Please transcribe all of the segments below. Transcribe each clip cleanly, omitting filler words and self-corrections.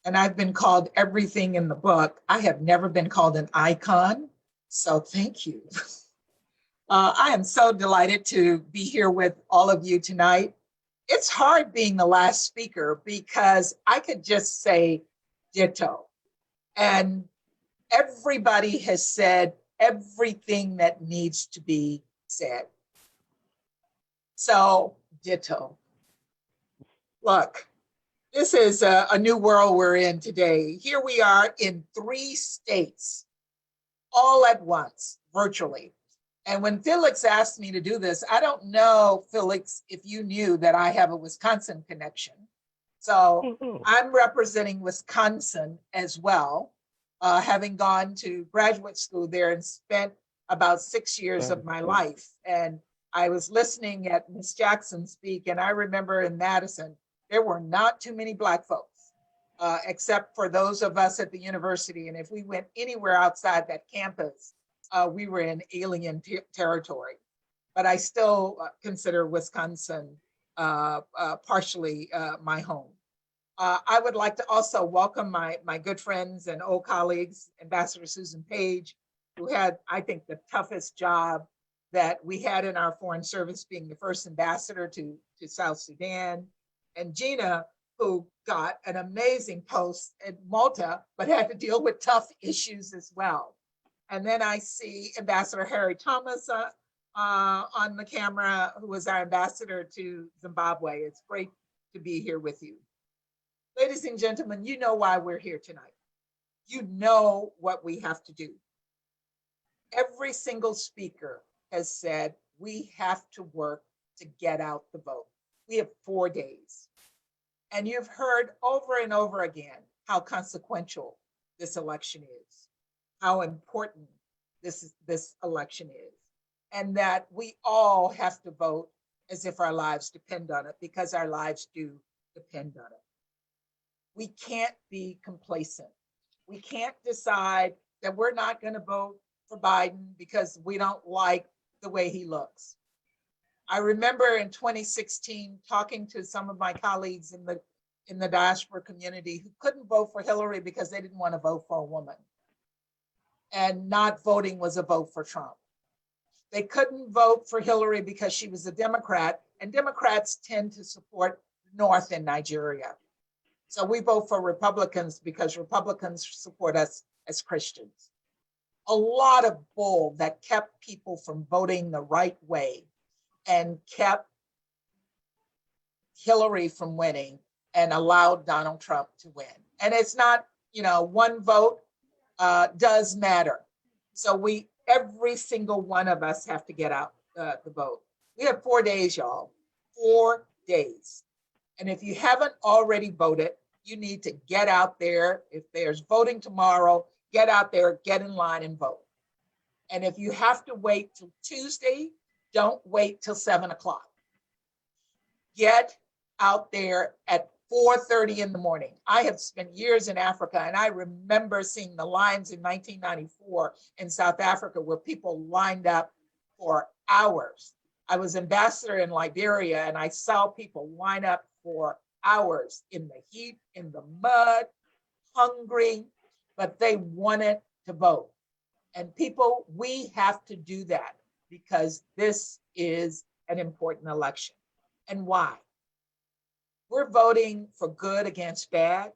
and I've been called everything in the book. I have never been called an icon, so thank you. I am so delighted to be here with all of you tonight. It's hard being the last speaker because I could just say ditto. And everybody has said everything that needs to be said. So ditto. Look, this is a new world we're in today. Here we are in 3 states, all at once, virtually. And when Felix asked me to do this, I don't know, Felix, if you knew that I have a Wisconsin connection. So I'm representing Wisconsin as well, having gone to graduate school there and spent about 6 years of my life. And I was listening at Miss Jackson speak, and I remember in Madison, there were not too many Black folks, except for those of us at the university. And if we went anywhere outside that campus, we were in alien territory. But I still consider Wisconsin partially my home. I would like to also welcome my good friends and old colleagues, Ambassador Susan Page, who had, I think, the toughest job that we had in our foreign service, being the first ambassador to South Sudan, and Gina, who got an amazing post at Malta, but had to deal with tough issues as well. And then I see Ambassador Harry Thomas on the camera, who was our ambassador to Zimbabwe. It's great to be here with you. Ladies and gentlemen, you know why we're here tonight. You know what we have to do. Every single speaker has said we have to work to get out the vote. We have 4 days. And you've heard over and over again how consequential this election is, how important this election is, and that we all have to vote as if our lives depend on it, because our lives do depend on it. We can't be complacent. We can't decide that we're not going to vote for Biden because we don't like the way he looks. I remember in 2016 talking to some of my colleagues in the diaspora community who couldn't vote for Hillary because they didn't want to vote for a woman. And not voting was a vote for Trump. They couldn't vote for Hillary because she was a Democrat, and Democrats tend to support North in Nigeria. So we vote for Republicans because Republicans support us as Christians. A lot of bull that kept people from voting the right way and kept Hillary from winning and allowed Donald Trump to win. And it's not, one vote does matter. So every single one of us have to get out the vote. We have 4 days, y'all, 4 days. And if you haven't already voted, you need to get out there. If there's voting tomorrow, get out there, get in line and vote. And if you have to wait till Tuesday, don't wait till 7 o'clock. Get out there at 4:30 in the morning. I have spent years in Africa, and I remember seeing the lines in 1994 in South Africa where people lined up for hours. I was ambassador in Liberia, and I saw people line up for hours in the heat, in the mud, hungry, but they wanted to vote. And people, we have to do that because this is an important election. And why? We're voting for good against bad.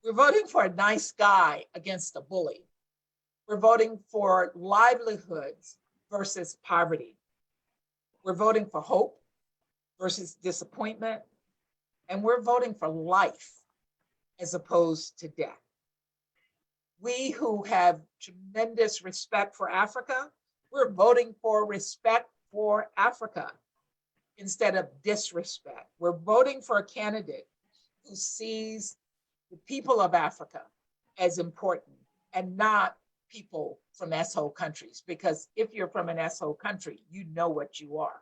We're voting for a nice guy against a bully. We're voting for livelihoods versus poverty. We're voting for hope versus disappointment. And we're voting for life as opposed to death. We who have tremendous respect for Africa, we're voting for respect for Africa instead of disrespect. We're voting for a candidate who sees the people of Africa as important and not people from S-hole countries, because if you're from an S-hole country, you know what you are.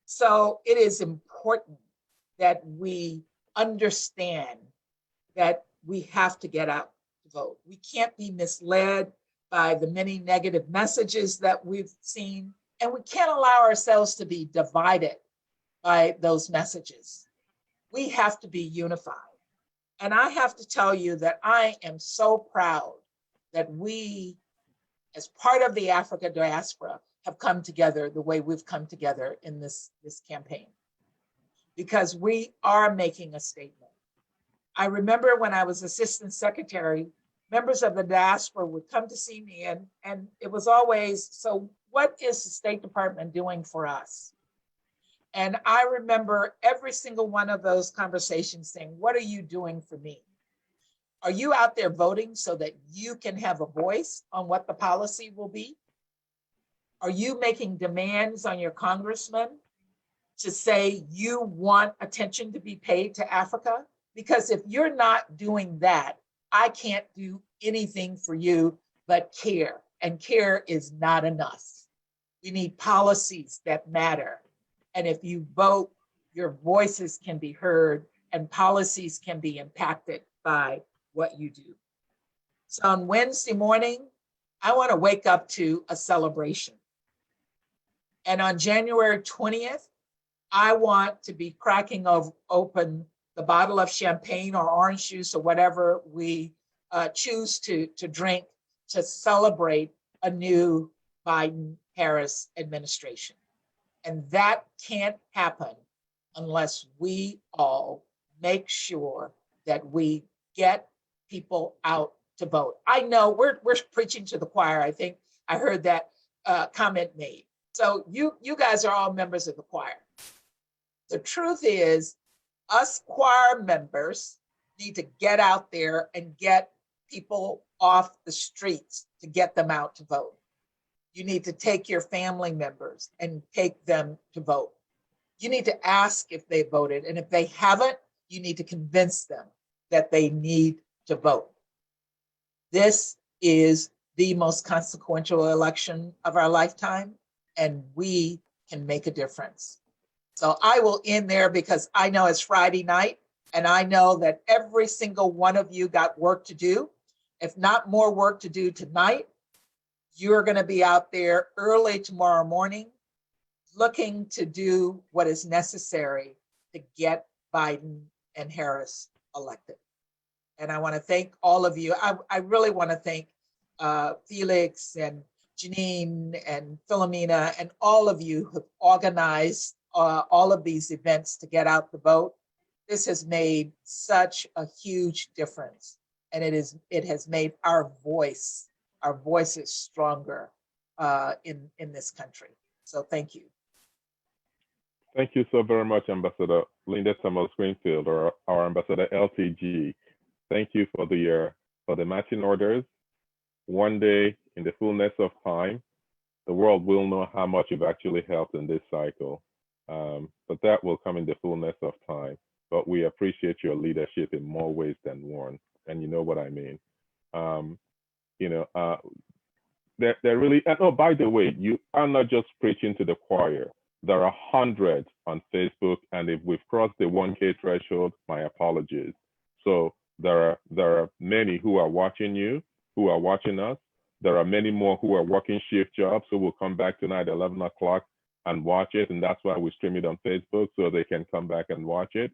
So it is important that we understand that we have to get out to vote. We can't be misled by the many negative messages that we've seen, and we can't allow ourselves to be divided by those messages. We have to be unified. And I have to tell you that I am so proud that we, as part of the Africa diaspora, have come together the way we've come together in this campaign, because we are making a statement. I remember when I was assistant secretary, members of the diaspora would come to see me, and it was always, so what is the State Department doing for us? And I remember every single one of those conversations saying, what are you doing for me? Are you out there voting so that you can have a voice on what the policy will be? Are you making demands on your congressman to say you want attention to be paid to Africa? Because if you're not doing that, I can't do anything for you but care. And care is not enough. We need policies that matter. And if you vote, your voices can be heard and policies can be impacted by what you do. So on Wednesday morning, I want to wake up to a celebration. And on January 20th, I want to be cracking open the bottle of champagne or orange juice or whatever we choose to drink to celebrate a new Biden-Harris administration. And that can't happen unless we all make sure that we get people out to vote. I know we're preaching to the choir. I think I heard that comment made. So you guys are all members of the choir. The truth is, us choir members need to get out there and get people off the streets to get them out to vote. You need to take your family members and take them to vote. You need to ask if they voted. And if they haven't, you need to convince them that they need to vote. This is the most consequential election of our lifetime, and we can make a difference. So I will end there because I know it's Friday night, and I know that every single one of you got work to do. If not more work to do tonight, you're going to be out there early tomorrow morning looking to do what is necessary to get Biden and Harris elected. And I want to thank all of you. I really want to thank Felix and Janine and Philomena and all of you who have organized all of these events to get out the vote. This has made such a huge difference. And it has made our voices stronger in this country. So thank you. Thank you so very much, Ambassador Linda Thomas-Greenfield, or our Ambassador LTG. Thank you for the marching orders. One day, in the fullness of time, the world will know how much you've actually helped in this cycle. But that will come in the fullness of time. But we appreciate your leadership in more ways than one, and you know what I mean. They're really, and oh, by the way, you are not just preaching to the choir. There are hundreds on Facebook, and if we've crossed the 1K threshold, my apologies. So there are many who are watching you, who are watching us. There are many more who are working shift jobs who will come back tonight at 11 o'clock and watch it, and that's why we stream it on Facebook so they can come back and watch it.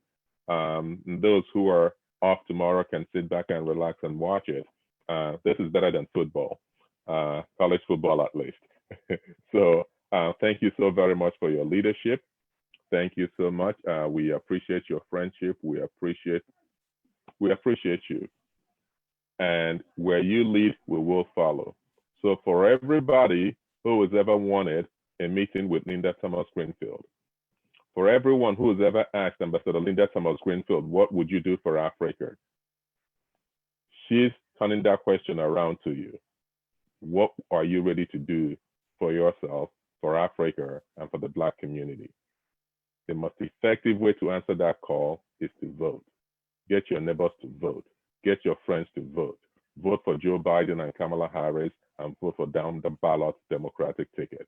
Those who are off tomorrow can sit back and relax and watch it. This is better than football, college football at least. So thank you so very much for your leadership. Thank you so much. We appreciate your friendship. We appreciate you. And where you lead, we will follow. So for everybody who has ever wanted a meeting with Linda Thomas-Greenfield, for everyone who has ever asked Ambassador Linda Thomas-Greenfield, what would you do for Africa? She's turning that question around to you. What are you ready to do for yourself, for Africa, and for the Black community? The most effective way to answer that call is to vote. Get your neighbors to vote. Get your friends to vote. Vote for Joe Biden and Kamala Harris, and vote for down the ballot Democratic ticket.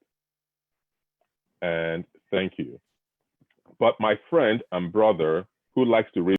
And thank you. But my friend and brother who likes to read